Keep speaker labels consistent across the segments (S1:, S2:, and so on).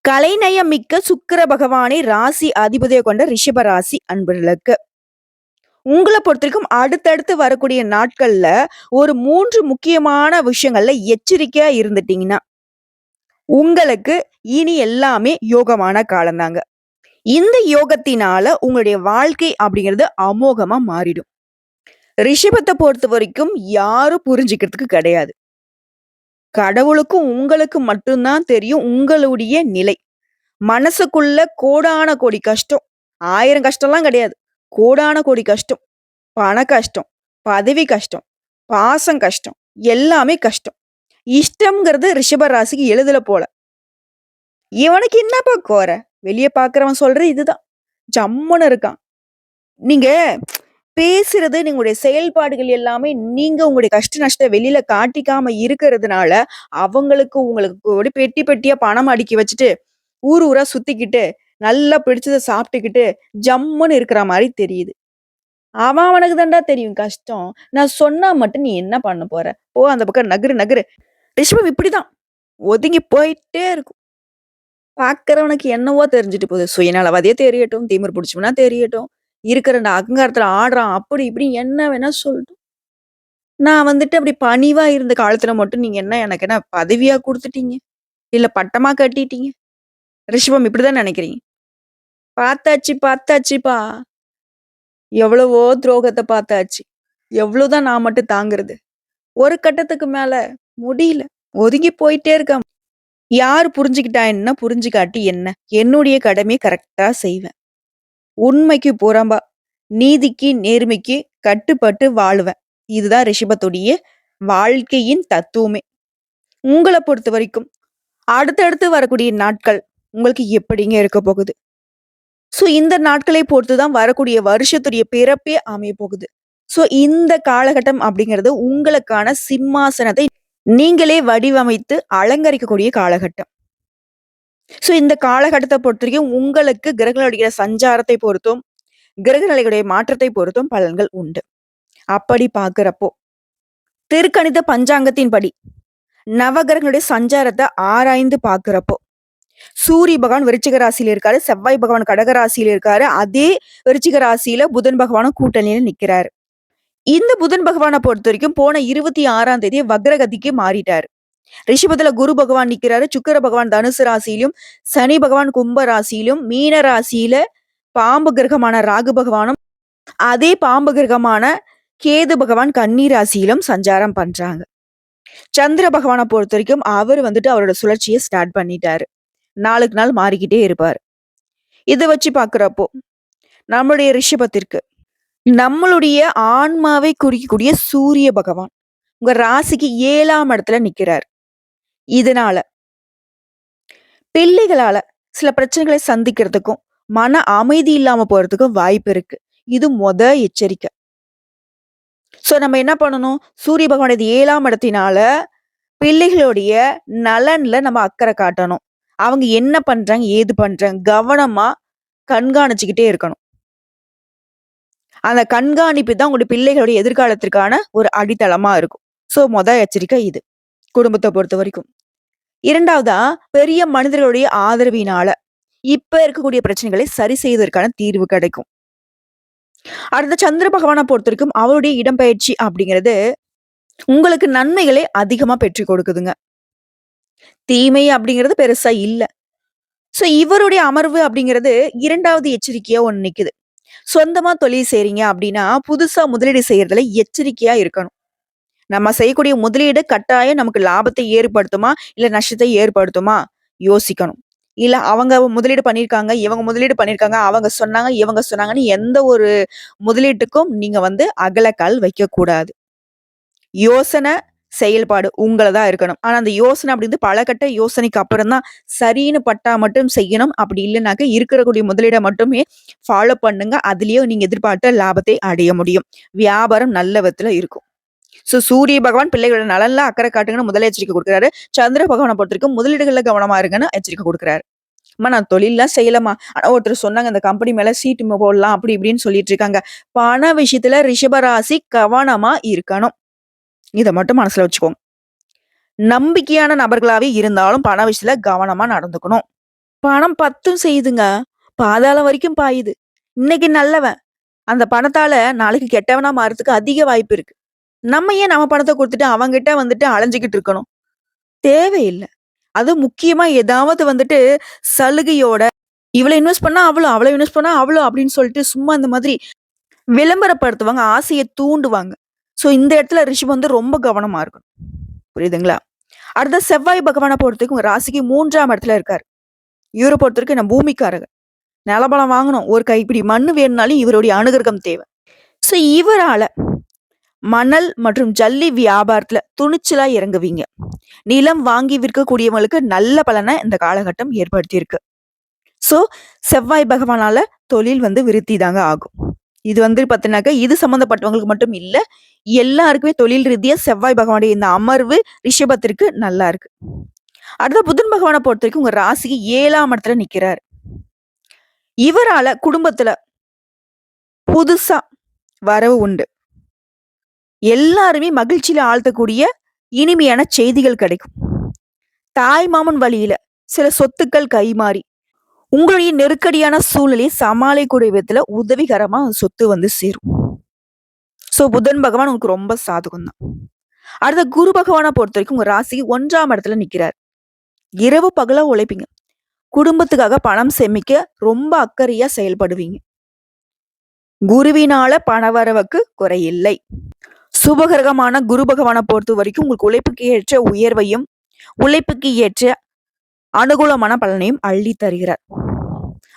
S1: கலைநயம் மிக்க சுக்கிர பகவானை ராசி அதிபதியை கொண்ட ரிஷப ராசி அன்பர்களுக்கு உங்களை பொறுத்தவரைக்கும் அடுத்தடுத்து வரக்கூடிய நாட்கள்ல ஒரு 3 முக்கியமான விஷயங்கள்ல எச்சரிக்கையா இருந்துட்டீங்கன்னா உங்களுக்கு இனி எல்லாமே யோகமான காலம்தாங்க. இந்த யோகத்தினால உங்களுடைய வாழ்க்கை அப்படிங்கிறது அமோகமா மாறிடும். ரிஷபத்தை பொறுத்த வரைக்கும் யாரும் புரிஞ்சுக்கிறதுக்கு கிடையாது. கடவுளுக்கும் உங்களுக்கு மட்டும்தான் தெரியும் உங்களுடைய நிலை. மனசுக்குள்ள கோடான கோடி கஷ்டம். 1000 கஷ்டம்லாம் கிடையாது. கோடான கோடி கஷ்டம். பண கஷ்டம், பதவி கஷ்டம், பாசம் கஷ்டம், எல்லாமே கஷ்டம். இஷ்டம்ங்கிறது ரிஷப ராசிக்கு எழுதல போல. இவனுக்கு என்னப்பா குறை? வெளிய பார்க்கிறவன் சொல்றது இதுதான். ஜம்முன்னு இருக்கான். நீங்க பேசுறது, நீங்களுடைய செயல்பாடுகள் எல்லாமே நீங்க உங்களுடைய கஷ்ட நஷ்ட வெளியில காட்டிக்காம இருக்கிறதுனால, அவங்களுக்கு உங்களுக்கு ஒரு பெட்டி பெட்டியா பணம் அடுக்கி வச்சுட்டு, ஊர் ஊரா சுத்திக்கிட்டு, நல்லா பிடிச்சத சாப்பிட்டுக்கிட்டு, ஜம்முன்னு இருக்கிற மாரி தெரியுது. அவன் அவனுக்கு தான்டா தெரியும் கஷ்டம். நான் சொன்னா மட்டும் நீ என்ன பண்ண போற? போ அந்த பக்கம் நகரு நகரு. ரிஷபம் இப்படிதான். ஒதுங்கி போயிட்டே இருக்கும். பார்க்கிறவனுக்கு என்னவோ தெரிஞ்சுட்டு போகுது. சுயநலவாதியே தெரியட்டும், திமிரு பிடிச்சவனா தெரியட்டும், இருக்கிற அந்த அகங்காரத்துல ஆடுறான், அப்படி இப்படி என்ன வேணா சொல்லட்டும். நான் வந்துட்டு அப்படி பணிவா இருந்த காலத்துல மட்டும் நீங்க என்ன எனக்கு என்ன பதவியா குடுத்துட்டீங்க? இல்ல பட்டமா கட்டிட்டீங்க? ரிஷபம் இப்படிதான் நினைக்கிறீங்க. பார்த்தாச்சு பார்த்தாச்சுப்பா. எவ்வளவோ துரோகத்த பார்த்தாச்சு. எவ்வளவுதான் நான் மட்டும் தாங்குறது? ஒரு கட்டத்துக்கு மேல முடியல. ஒதுங்கி போயிட்டே இருக்கான். யார் புரிஞ்சுக்கிட்டா என்ன? புரிஞ்சுக்காட்டி என்ன? என்னுடைய கடமைய கரெக்ட்டா செய்வேன். உண்மைக்கு புறம்பா, நீதிக்கு, நேர்மைக்கு கட்டுப்பட்டு வாழுவேன். இதுதான் ரிஷபத்துடைய வாழ்க்கையின் தத்துவமே. உங்கள பொறுத்தவரைக்கும், அடுத்தடுத்து வரக்கூடிய நாட்கள் உங்களுக்கு எப்படிங்க இருக்க போகுது? இந்த நாட்களை பொறுத்து தான் வரக்கூடிய வருஷத்துடைய பிறப்பே அமையப் போகுது. இந்த காலகட்டம் அப்படிங்கிறது உங்களுக்கான சிம்மாசனத்தை நீங்களே வடிவமைத்து அலங்கரிக்கக்கூடிய காலகட்டம். இந்த காலகட்டத்த பொறுத்தவரைக்கும் உங்களுக்கு கிரகங்களுடைய சஞ்சாரத்தை பொறுத்தும், கிரக நிலைகளுடைய மாற்றத்தை பொறுத்தும் பலன்கள் உண்டு. அப்படி பார்க்கிறப்போ, திருக்கணித பஞ்சாங்கத்தின்படி நவகிரகங்களுடைய சஞ்சாரத்தை ஆராய்ந்து பார்க்கிறப்போ, சூரிய பகவான் விருச்சிக ராசியில இருக்காரு, செவ்வாய் பகவான் கடக ராசியில இருக்காரு. அதே விருச்சிக ராசியில புதன் பகவானும் கூட்டணியில நிக்கிறாரு. இந்த புதன் பகவான பொறுத்தவரைக்கும் போன 26ஆம் தேதி வக்ரகதிக்கு மாறிட்டாரு. ரிஷபத்துல குரு பகவான் நிக்கிறாரு. சுக்கிர பகவான் தனுசு ராசியிலும், சனி பகவான் கும்ப ராசியிலும், மீன ராசியில பாம்பு கிரகமான ராகு பகவானும், அதே பாம்பு கிரகமான கேது பகவான் கன்னி ராசியிலும் சஞ்சாரம் பண்றாங்க. சந்திர பகவானை பொறுத்த வரைக்கும் அவர் வந்துட்டு அவரோட சுழற்சியை ஸ்டார்ட் பண்ணிட்டாரு. நாளுக்கு நாள் மாறிக்கிட்டே இருப்பாரு. இதை வச்சு பாக்குறப்போ நம்மளுடைய ரிஷபத்திற்கு நம்மளுடைய ஆன்மாவை குறிக்கக்கூடிய சூரிய பகவான் உங்க ராசிக்கு 7ஆம் இடத்துல நிக்கிறார். இதனால பிள்ளைகளால சில பிரச்சனைகளை சந்திக்கிறதுக்கும் மன அமைதி இல்லாம போறதுக்கும் வாய்ப்பு இருக்கு. இது எச்சரிக்கை. நம்ம என்ன பண்ணணும்? சூரிய பகவான் 7ஆம் இடத்தினால பிள்ளைகளுடைய நலன்ல நம்ம அக்கறை காட்டணும். அவங்க என்ன பண்றாங்க, ஏது பண்றாங்க கவனமா கண்காணிச்சுக்கிட்டே இருக்கணும். அந்த கண்காணிப்பு தான் உங்களுடைய பிள்ளைகளுடைய எதிர்காலத்திற்கான ஒரு அடித்தளமா இருக்கும். எச்சரிக்கை இது குடும்பத்தை பொறுத்த வரைக்கும். 2வதா பெரிய மனிதர்களுடைய ஆதரவினால இப்ப இருக்கக்கூடிய பிரச்சனைகளை சரி செய்வதற்கான தீர்வு கிடைக்கும். அடுத்த சந்திர பகவானை பொறுத்த வரைக்கும் அவருடைய இடம்பெயர்ச்சி அப்படிங்கிறது உங்களுக்கு நன்மைகளை அதிகமா பெற்றுக் கொடுக்குதுங்க. தீமை அப்படிங்கிறது பெருசா இல்ல. இவருடைய அமர்வு அப்படிங்கிறது 2வது எச்சரிக்கையா ஒண்ணு நிக்குது. சொந்தமா தொழில் செய்றீங்க அப்படின்னா புதுசா முதலீடு செய்யறதுல எச்சரிக்கையா இருக்கணும். நம்ம செய்யக்கூடிய முதலீடு கட்டாயம் நமக்கு லாபத்தை ஏற்படுத்துமா இல்ல நஷ்டத்தை ஏற்படுத்துமா யோசிக்கணும். இல்ல அவங்க முதலீடு பண்ணியிருக்காங்க, இவங்க முதலீடு பண்ணியிருக்காங்க, அவங்க சொன்னாங்க, இவங்க சொன்னாங்கன்னு எந்த ஒரு முதலீட்டுக்கும் நீங்க அகலக்கால் வைக்கக்கூடாது. யோசனை, செயல்பாடு உங்களதான் இருக்கணும். ஆனா அந்த யோசனை அப்படிங்கிறது பல கட்ட யோசனைக்கு அப்புறம் தான் சரின்னு பட்டா மட்டும் செய்யணும். அப்படி இல்லைனாக்க இருக்கக்கூடிய முதலீடை மட்டுமே ஃபாலோ பண்ணுங்க. அதுலயே நீங்க எதிர்பார்த்த லாபத்தை அடைய முடியும். வியாபாரம் நல்ல விதத்துல இருக்கும். சூரிய பகவான் பிள்ளைகளோட நலன்ல அக்கறை காட்டுங்கன்னு முதல்ல எச்சரிக்கை கொடுக்குறாரு. சந்திர பகவானை பொறுத்திருக்கும் முதலீடுகள்ல கவனமா இருங்கன்னு எச்சரிக்கை கொடுக்குறாரு. நான் தொழில்லாம் செய்யலாமா? ஆனா ஒருத்தர் சொன்னாங்க இந்த கம்பெனி மேல சீட்டு போடலாம் அப்படி இப்படின்னு சொல்லிட்டு இருக்காங்க. பண விஷயத்துல ரிஷபராசி கவனமா இருக்கணும். இதை மட்டும் மனசுல வச்சுக்கோங்க. நம்பிக்கையான நபர்களாவே இருந்தாலும் பண விஷயத்துல கவனமா நடந்துக்கணும். பணம் பத்தும் செய்யுதுங்க. பாதாளம் வரைக்கும் பாயுது. இன்னைக்கு நல்லவன். அந்த பணத்தால நாளைக்கு கெட்டவனா மாறதுக்கு அதிக வாய்ப்பு இருக்கு. நம்ம ஏன் நம்ம பணத்த குடுத்துட்டு அவன்கிட்ட வந்துட்டு அலைஞ்சுகிட்டு இருக்கணும்? தேவையில்ல. அதுவும் முக்கியமா ஏதாவது வந்துட்டு சலுகையோட, இவ்வளோ இன்வெஸ்ட் பண்ணா அவ்வளோ, அவ்வளோ இன்வெஸ்ட் பண்ணா அவ்வளோ அப்படின்னு சொல்லிட்டு சும்மா இந்த மாதிரி விளம்பரப்படுத்துவாங்க. ஆசைய தூண்டுவாங்க. ஸோ இந்த இடத்துல ரிஷப் வந்து ரொம்ப கவனமா இருக்கணும். புரியுதுங்களா? அடுத்த செவ்வாய் பகவான பொறுத்தவரைக்கும் உங்க ராசிக்கு 3ஆம் இடத்துல இருக்காரு. இவர பொறுத்தவரைக்கும் நான் பூமிக்காரகன். நிலபலம் வாங்கணும். ஒரு கைப்பிடி மண்ணு வேணும்னாலும் இவருடைய அனுகிரகம் தேவை. ஸோ இவரால மணல் மற்றும் ஜல்லி வியாபாரத்துல துணிச்சலா இறங்குவீங்க. நிலம் வாங்கி விற்கக்கூடியவங்களுக்கு நல்ல பலனை இந்த காலகட்டம் ஏற்படுத்தியிருக்கு. ஸோ செவ்வாய் பகவானால தொழில் வந்து விருத்தி தாங்க ஆகும். இது வந்து பார்த்தீங்கன்னாக்க, இது சம்மந்தப்பட்டவங்களுக்கு மட்டும் இல்ல. எல்லாருக்குமே தொழில் ரீதியா செவ்வாய் பகவானுடைய இந்த அமர்வு ரிஷபத்திற்கு நல்லா இருக்கு. அடுத்த புதன் பகவான பொறுத்தவரைக்கும் உங்க ராசிக்கு 7ஆம் இடத்துல நிக்கிறாரு. இவரால குடும்பத்துல புதுசா வரவு உண்டு. எல்லாருமே மகிழ்ச்சியில ஆழ்த்தக்கூடிய இனிமையான செய்திகள் கிடைக்கும். தாய் மாமன் வழியில சில சொத்துக்கள் கைமாறி உங்களுடைய நெருக்கடியான சூழ்நிலையை சமாளிக்கக்கூடிய விதத்துல உதவிகரமா சொத்து வந்து சேரும். சோ புதன் பகவான் உங்களுக்கு ரொம்ப சாதகம் தான். அடுத்த குரு பகவானை பொறுத்த வரைக்கும் உங்க ராசிக்கு 1ஆம் இடத்துல நிக்கிறார். இரவு பகலா உழைப்பீங்க. குடும்பத்துக்காக பணம் சேமிக்க ரொம்ப அக்கறையா செயல்படுவீங்க. குருவினால பணவரவுக்கு குறையில்லை. சுபகிரகமான குரு பகவானை பொறுத்த வரைக்கும் உங்களுக்கு உழைப்புக்கு ஏற்ற உயர்வையும் உழைப்புக்கு ஏற்ற அனுகூலமான பலனையும் அள்ளி தருகிறார்.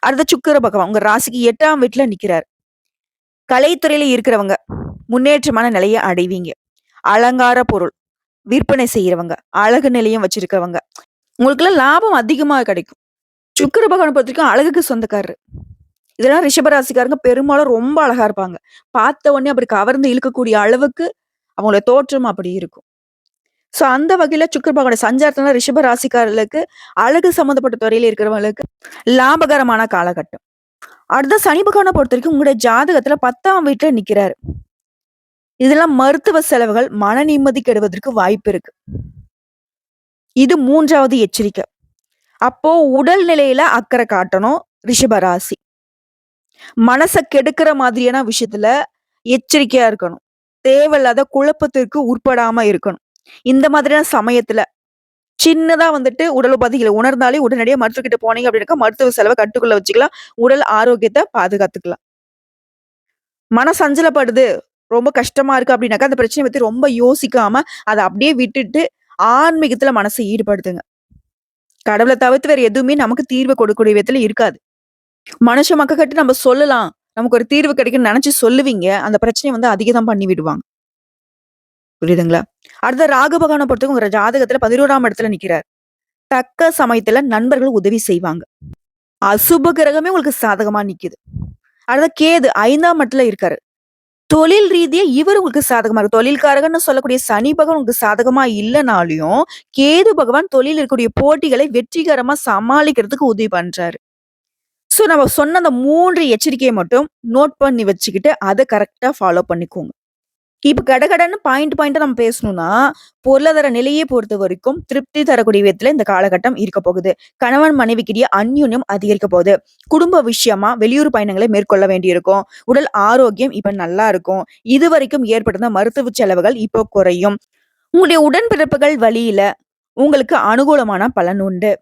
S1: அடுத்த சுக்கிர பகவான் உங்க ராசிக்கு 8ஆம் வீட்டுல நிக்கிறார். கலைத்துறையில இருக்கிறவங்க முன்னேற்றமான நிலையை அடைவீங்க. அலங்கார பொருள் விற்பனை செய்யறவங்க, அழகு நிலையம் வச்சிருக்கிறவங்க, உங்களுக்குலாம் லாபம் அதிகமா கிடைக்கும். சுக்கிர பகவானை பொறுத்த வரைக்கும் அழகுக்கு சொந்தக்காரரு. இதெல்லாம் ரிஷபராசிக்காரங்க பெரும்பாலும் ரொம்ப அழகா இருப்பாங்க. பார்த்த உடனே அப்படி கவர்ந்து இழுக்கக்கூடிய அளவுக்கு அவங்களோட தோற்றம் அப்படி இருக்கும். சோ அந்த வகையில சுக்கிர பகவானுடைய சஞ்சாரத்தினால ரிஷப ராசிக்காரர்களுக்கு அழகு சம்பந்தப்பட்ட துறையில இருக்கிறவங்களுக்கு லாபகரமான காலகட்டம். அடுத்த சனி பகவானை பொறுத்த வரைக்கும் உங்களுடைய ஜாதகத்துல 10ஆம் வீட்டுல நிக்கிறாரு. இதெல்லாம் மருத்துவ செலவுகள் மன நிம்மதி கெடுவதற்கு வாய்ப்பு இருக்கு. இது 3வது எச்சரிக்கை. அப்போ உடல் நிலையில அக்கறை காட்டணும் ரிஷபராசி. மனச கெடுக்கிற மாதிரியான விஷயத்துல எச்சரிக்கையா இருக்கணும். தேவையில்லாத குழப்பத்திற்கு உட்படாம இருக்கணும். இந்த மாதிரியான சமயத்துல சின்னதா வந்துட்டு உடல் உபாதைகளை உணர்ந்தாலே உடனடியா மருத்துவர்கிட்ட போனீங்க அப்படின்னாக்கா மருத்துவ செலவை கட்டுக்குள்ள வச்சுக்கலாம். உடல் ஆரோக்கியத்தை பாதுகாத்துக்கலாம். மன சஞ்சலப்படுது, ரொம்ப கஷ்டமா இருக்கு அப்படின்னாக்கா அந்த பிரச்சனைய பத்தி ரொம்ப யோசிக்காம அத அப்படியே விட்டுட்டு ஆன்மீகத்துல மனசை ஈடுபடுத்துங்க. கடவுளை தவிர்த்து வேற எதுவுமே நமக்கு தீர்வு கொடுக்கக்கூடிய விதத்துல இருக்காது. மனுஷ மக்கக்கிட்ட நம்ம சொல்லலாம். நமக்கு ஒரு தீர்வு கிடைக்கும்னு நினைச்சு சொல்லுவீங்க. அந்த பிரச்சனைய வந்து அதிகம் பண்ணி விடுவாங்க. புரியுதுங்களா? அடுத்த ராகு பகவானை பொறுத்தவரைக்கும் உங்க ஜாதகத்துல 11ஆம் இடத்துல நிக்கிறார். தக்க சமயத்துல நண்பர்கள் உதவி செய்வாங்க. அசுப கிரகமே உங்களுக்கு சாதகமா நிக்குது. அடுத்த கேது 5ஆம் இடத்துல இருக்காரு. தொழில் ரீதியா இவர் உங்களுக்கு சாதகமா இருக்கு. தொழில்காரகன்னு சொல்லக்கூடிய சனி பகவான் உங்களுக்கு சாதகமா இல்லனாலையும், கேது பகவான் தொழில் இருக்கக்கூடிய போட்டிகளை வெற்றிகரமா சமாளிக்கிறதுக்கு உதவி பண்றாரு. சோ நம்ம சொன்ன அந்த 3 எச்சரிக்கைய மட்டும் நோட் பண்ணி வச்சுக்கிட்டு, அத கரெக்ட்டா ஃபாலோ பண்ணிக்கோங்க. இப்ப கடகடன்னு பாயிண்டா நம்ம பேசணும்னா, பொருளாதார நிலையை பொறுத்தவரைக்கும் திருப்தி தரக்கூடிய விதத்துல இந்த காலகட்டம் இருக்க போகுது. கணவன் மனைவிக்கிடையே அந்யோன்யம் அதிகரிக்க போகுது. குடும்ப விஷயமா வெளியூர் பயணங்களை மேற்கொள்ள வேண்டியிருக்கும். உடல் ஆரோக்கியம் இப்ப நல்லா இருக்கும். இதுவரைக்கும் ஏற்பட்டிருந்த மருத்துவ செலவுகள் இப்போ குறையும். உங்களுடைய உடன்பிறப்புகள் வழியில உங்களுக்கு அனுகூலமான பலன் உண்டு.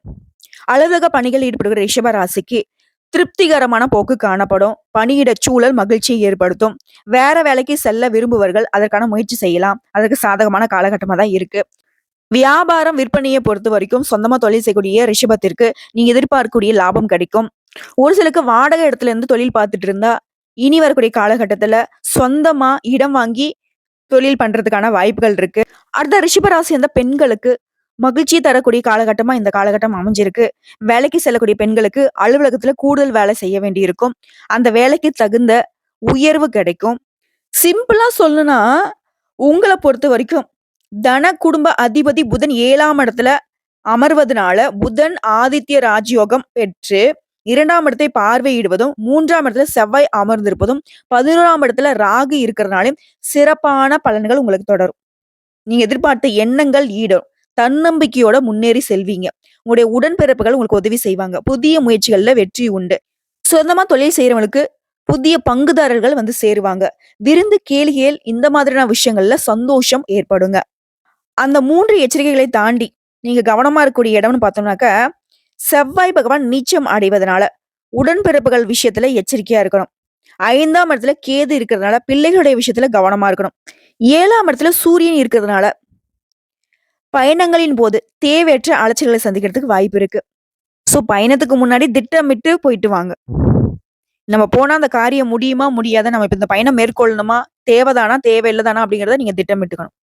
S1: அலுவலக பணிகளில் ஈடுபடுகிற ரிஷப ராசிக்கு திருப்திகரமான போக்கு காணப்படும். பணியிட சூழல் மகிழ்ச்சியை ஏற்படுத்தும். வேற வேலைக்கு செல்ல விரும்புவர்கள் அதற்கான முயற்சி செய்யலாம். அதற்கு சாதகமான காலகட்டமா தான் இருக்கு. வியாபாரம் விற்பனையை பொறுத்த வரைக்கும் சொந்தமா தொழில் செய்யக்கூடிய ரிஷபத்திற்கு நீங்க எதிர்பார்க்கக்கூடிய லாபம் கிடைக்கும். ஒரு சிலருக்கு வாடகை இடத்துல இருந்து தொழில் பார்த்துட்டு இருந்தா இனி வரக்கூடிய காலகட்டத்துல சொந்தமா இடம் வாங்கி தொழில் பண்றதுக்கான வாய்ப்புகள் இருக்கு. அடுத்த ரிஷபராசி அந்த பெண்களுக்கு மகிழ்ச்சி தரக்கூடிய காலகட்டமா இந்த காலகட்டம் அமைஞ்சிருக்கு. வேலைக்கு செல்லக்கூடிய பெண்களுக்கு அலுவலகத்துல கூடுதல் வேலை செய்ய வேண்டியிருக்கும். அந்த வேலைக்கு தகுந்த உயர்வு கிடைக்கும். சிம்பிளா சொல்லணும்னா, உங்கள பொறுத்த வரைக்கும் தன குடும்ப அதிபதி புதன் 7ஆம் இடத்துல அமர்வதனால புதன் ஆதித்ய ராஜயோகம் பெற்று 2ஆம் இடத்தை பார்வையிடுவதும், 3ஆம் இடத்துல செவ்வாய் அமர்ந்திருப்பதும், 11ஆம் இடத்துல ராகு இருக்கிறதுனாலும் சிறப்பான பலன்கள் உங்களுக்கு தொடரும். நீங்க எதிர்பார்த்த எண்ணங்கள் ஈடும். தன்னம்பிக்கையோட முன்னேறி செல்வீங்க. உங்களுடைய உடன்பிறப்புகள் உங்களுக்கு உதவி செய்வாங்க. புதிய முயற்சிகள்ல வெற்றி உண்டு. சொந்தமா தொழில் செய்றவங்களுக்கு புதிய பங்குதாரர்கள் வந்து சேருவாங்க. விருந்து, கேளிகைகள் இந்த மாதிரியான விஷயங்கள்ல சந்தோஷம் ஏற்படுங்க. அந்த 3 எச்சரிக்கைகளை தாண்டி, நீங்க கவனமா இருக்கக்கூடிய இடம்னு பார்த்தோம்னாக்க, செவ்வாய் பகவான் நீச்சம் அடைவதனால, உடன்பிறப்புகள் விஷயத்துல எச்சரிக்கையா இருக்கணும். 5ஆம் இடத்துல கேது இருக்கிறதுனால, பிள்ளைகளுடைய விஷயத்துல கவனமா இருக்கணும். 7ஆம் இடத்துல சூரியன் இருக்கிறதுனால, பயணங்களின் போது தேவையற்ற அலைச்சல்களை சந்திக்கிறதுக்கு வாய்ப்பு இருக்கு. ஸோ பயணத்துக்கு முன்னாடி திட்டமிட்டு போயிட்டு வாங்க. நம்ம போனா அந்த காரியம் முடியுமா? முடியாதா? நம்ம இப்ப இந்த பயணம் மேற்கொள்ளணுமா? தேவைதானா? தேவையில்லதானா? அப்படிங்கிறத நீங்க திட்டமிட்டுக்கணும்.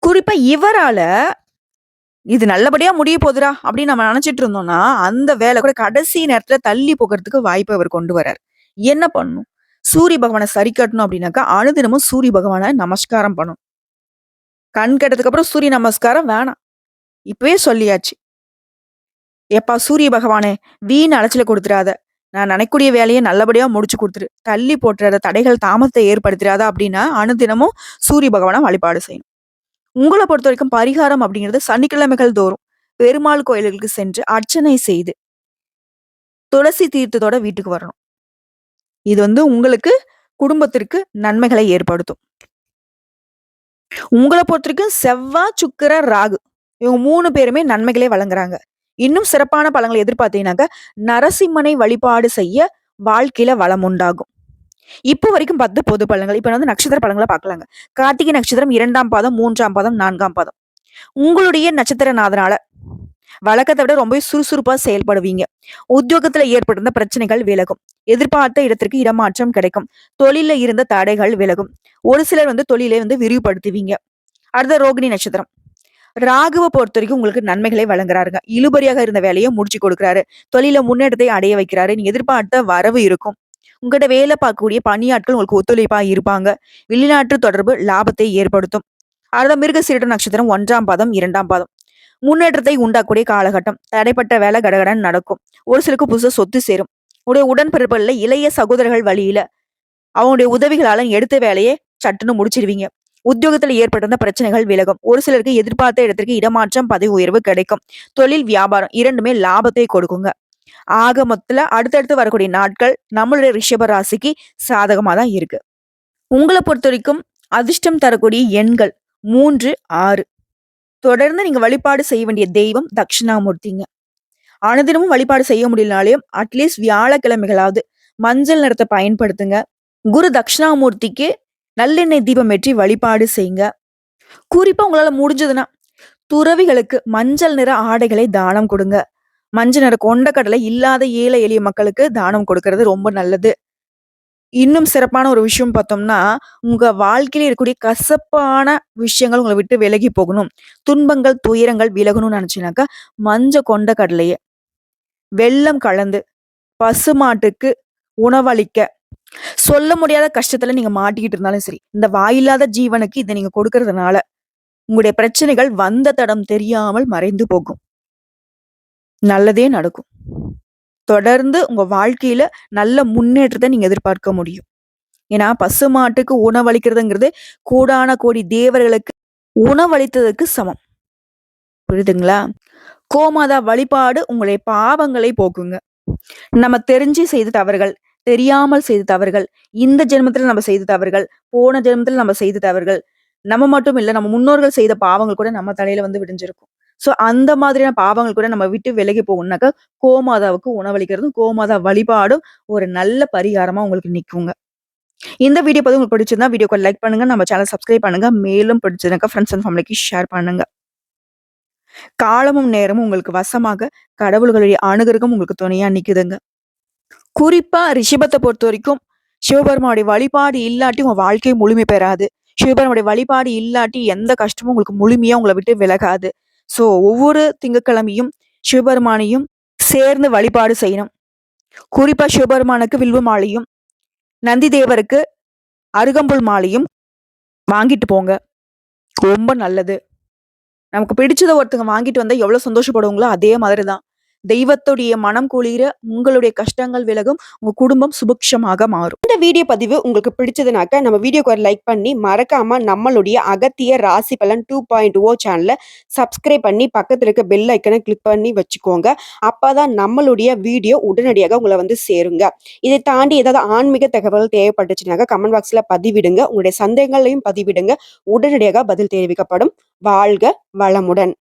S1: குறிப்பா இவரால இது நல்லபடியா முடிய போதுடா அப்படின்னு நம்ம நினைச்சிட்டு இருந்தோம்னா, அந்த வேலை கூட கடைசி நேரத்துல தள்ளி போகறதுக்கு வாய்ப்ப அவர் கொண்டு வராரு. என்ன பண்ணணும்? சூரிய பகவான சரி கட்டணும் அப்படின்னாக்கா, அனுதினமும் சூரிய பகவான நமஸ்காரம் பண்ணணும். கண் கெட்டதுக்கு அப்புறம் சூரிய நமஸ்காரம் வேணாம். இப்பவே சொல்லியாச்சு. "எப்பா சூரிய பகவானே, வீண் அலைச்சல குடுத்துறாத. நான் நினைக்கக்கூடிய வேலைய நல்லபடியா முடிச்சு குடுத்துரு. தள்ளி போட்டுறாத. தடைகள் தாமதத்தை ஏற்படுத்திறாத" அப்படின்னா, அனுதினமும் சூரிய பகவான வழிபாடு செய்யணும். உங்கள பொறுத்தவரைக்கும் பரிகாரம் அப்படிங்கிறது சனிக்கிழமைகள் தோறும் பெருமாள் கோயில்களுக்கு சென்று அர்ச்சனை செய்து, துளசி தீர்த்தத்தோட வீட்டுக்கு வரணும். இது வந்து உங்களுக்கு குடும்பத்திற்கு நன்மைகளை ஏற்படுத்தும். உங்கள பொறுத்தவரைக்கும் செவ்வா, சுக்கிர, ராகு இவங்க 3 பேருமே நன்மைகளே வழங்குறாங்க. இன்னும் சிறப்பான பலன்களை எதிர்பார்த்தீங்கன்னாக்க, நரசிம்மனை வழிபாடு செய்ய வாழ்க்கையில வளம் உண்டாகும். இப்போ வரைக்கும் 10 பொது பலன்கள். இப்ப வந்து நட்சத்திர பலன்கள பார்க்கலாங்க. கார்த்திகை நட்சத்திரம் 2ஆம் பாதம், 3ஆம் பாதம், 4ஆம் பாதம். உங்களுடைய நட்சத்திரநாதனால வழக்கத்த விட ரொம்பவே சுறுசுறுப்பா செயல்படுவீங்க. உத்தியோகத்துல ஏற்பட்டிருந்த பிரச்சனைகள் விலகும். எதிர்பார்த்த இடத்திற்கு இடமாற்றம் கிடைக்கும். தொழில்ல இருந்த தடைகள் விலகும். ஒரு சிலர் வந்து தொழிலை வந்து விரிவுபடுத்துவீங்க. அடுத்த ரோகிணி நட்சத்திரம். ராகுவ பொறுத்தவரைக்கும் உங்களுக்கு நன்மைகளை வழங்குறாருங்க. இழுபறியாக இருந்த வேலைய முடிச்சு கொடுக்குறாரு. தொழில முன்னேற்றத்தை அடைய வைக்கிறாரு. நீங்க எதிர்பார்த்த வரவு இருக்கும். உங்ககிட்ட வேலை பார்க்கக்கூடிய பணியாட்கள் உங்களுக்கு ஒத்துழைப்பா இருப்பாங்க. வெளிநாட்டு தொடர்பு லாபத்தை ஏற்படுத்தும். அடுத்த மிருகசீரிட நட்சத்திரம் 1ஆம் பாதம், 2ஆம் பாதம். முன்னேற்றத்தை உண்டாக்கக்கூடிய காலகட்டம். தடைப்பட்ட வேலை கடகடன்னு நடக்கும். ஒரு சிலருக்கு புதுசா சொத்து சேரும். உங்களுடைய உடன்பிறப்புகள்ல இளைய சகோதரர்கள் வழியில அவங்களுடைய உதவிகளால எடுத்த வேலையை சட்டுன்னு முடிச்சிருவீங்க. உத்தியோகத்துல ஏற்பட்டிருந்த பிரச்சனைகள் விலகும். ஒரு சிலருக்கு எதிர்பார்த்த இடத்திற்கு இடமாற்றம், பதவி உயர்வு கிடைக்கும். தொழில், வியாபாரம் இரண்டுமே லாபத்தை கொடுக்குங்க. ஆக மொத்தத்துல அடுத்தடுத்து வரக்கூடிய நாட்கள் நம்மளுடைய ரிஷப ராசிக்கு சாதகமா தான் இருக்கு. உங்கள பொறுத்தவரைக்கும் அதிர்ஷ்டம் தரக்கூடிய எண்கள் 3, 6. தொடர்ந்து நீங்க வழிபாடு செய்ய வேண்டிய தெய்வம் தட்சிணாமூர்த்திங்க. அனுதினமும் வழிபாடு செய்ய முடியலனாலையும் அட்லீஸ்ட் வியாழக்கிழமைகளாவது மஞ்சள் நிறத்தை பயன்படுத்துங்க. குரு தட்சிணாமூர்த்திக்கு நல்லெண்ணெய் தீபம் ஏற்றி வழிபாடு செய்யுங்க. குறிப்பா உங்களால முடிஞ்சதுன்னா துறவிகளுக்கு மஞ்சள் நிற ஆடைகளை தானம் கொடுங்க. மஞ்சள் நிற கொண்டக்கடலை இல்லாத ஏழை எளிய மக்களுக்கு தானம் கொடுக்கறது ரொம்ப நல்லது. இன்னும் சிறப்பான ஒரு விஷயம் பார்த்தோம்னா, உங்க வாழ்க்கையில இருக்கக்கூடிய கசப்பான விஷயங்கள் உங்கள விட்டு விலகி போகணும். துன்பங்கள், துயரங்கள் விலகணும்னு நினைச்சீங்கன்னாக்கா, கொண்ட கடலைய வெல்லம் கலந்து பசுமாட்டுக்கு உணவளிக்க சொல்ல முடியாத கஷ்டத்துல நீங்க மாட்டிக்கிட்டு இருந்தாலும் சரி, இந்த வாயில்லாத ஜீவனுக்கு இத நீங்க கொடுக்கறதுனால, உங்களுடைய பிரச்சனைகள் வந்த தடம் தெரியாமல் மறைந்து போகும். நல்லதே நடக்கும். தொடர்ந்து உங்க வாழ்க்கையில நல்ல முன்னேற்றத்த நீங்க எதிர்பார்க்க முடியும். ஏன்னா, பசுமாட்டுக்கு உணவளிக்கிறதுங்கிறது கோடான கோடி தேவர்களுக்கு உணவளித்ததற்கு சமம். புரியுதுங்களா? கோமாதா வழிபாடு உங்களுடைய பாவங்களை போக்குங்க. நம்ம தெரிஞ்சு செய்த தவறுகள், தெரியாமல் செய்த தவறுகள், இந்த ஜென்மத்துல நம்ம செய்த தவறுகள், போன ஜென்மத்துல நம்ம செய்த தவறுகள், நம்ம மட்டும் இல்ல, நம்ம முன்னோர்கள் செய்த பாவங்கள் கூட நம்ம தலையில வந்து விடிஞ்சிருக்கும். சோ அந்த மாதிரியான பாவங்கள் கூட நம்ம விட்டு விலகி போகணும்னாக்கா, கோமாதாவுக்கு உணவளிக்கிறதும், கோமாதா வழிபாடும் ஒரு நல்ல பரிகாரமா உங்களுக்கு நிக்குங்க. இந்த வீடியோ பதிவு உங்களுக்கு பிடிச்சிருந்தா வீடியோக்கு லைக் பண்ணுங்க. நம்ம சேனல் சப்ஸ்கிரைப் பண்ணுங்க. மேலும் பிடிச்சிருந்தா ஃப்ரெண்ட்ஸ் அண்ட் ஃபேமிலிக்கு ஷேர் பண்ணுங்க. காலமும் நேரமும் உங்களுக்கு வசமாக கடவுள்களுடைய அனுகிரகம் உங்களுக்கு துணையா நிக்குதுங்க. குறிப்பா ரிஷபத்த பொறுத்தவரைக்கும் சிவபெருமானுடைய வழிபாடு இல்லாட்டி உங்க வாழ்க்கை முழுமை பெறாது. சிவபெருமானுடைய வழிபாடு இல்லாட்டி எந்த கஷ்டமும் உங்களுக்கு முழுமையா உங்கள விட்டு விலகாது. சோ ஒவ்வொரு திங்கட்கிழமையும் சிவபெருமானையும் சேர்ந்து வழிபாடு செய்யணும். குறிப்பா சிவபெருமானுக்கு வில்வ மாலையும், நந்தி தேவருக்கு அருகம்புல் மாலையும் வாங்கிட்டு போங்க. ரொம்ப நல்லது. நமக்கு பிடிச்சத ஒருத்தங்க வாங்கிட்டு வந்தா எவ்வளவு சந்தோஷப்படுவாங்களோ அதே மாதிரி தான். தெய்வத்துடைய மனம் குளிர உங்களுடைய கஷ்டங்கள் விலகும். உங்க குடும்பம் சுபிக்ஷமாக மாறும். இந்த வீடியோ பதிவு உங்களுக்கு பிடிச்சதுனாக்க நம்ம வீடியோக்கு ஒரு லைக் பண்ணி மறக்காம நம்மளுடைய அகத்திய ராசி பலன் 2.0 சேனலை சப்ஸ்கிரைப் பண்ணி பக்கத்துல இருக்க பெல் ஐக்கனை கிளிக் பண்ணி வச்சுக்கோங்க. அப்பதான் நம்மளுடைய வீடியோ உடனடியாக உங்களை வந்து சேருங்க. இதை தாண்டி ஏதாவது ஆன்மீக தகவல் தேவைப்பட்டுச்சுனாக்க கமெண்ட் பாக்ஸ்ல பதிவிடுங்க. உங்களுடைய சந்தேகங்களையும் பதிவிடுங்க. உடனடியாக பதில் தெரிவிக்கப்படும். வாழ்க வளமுடன்.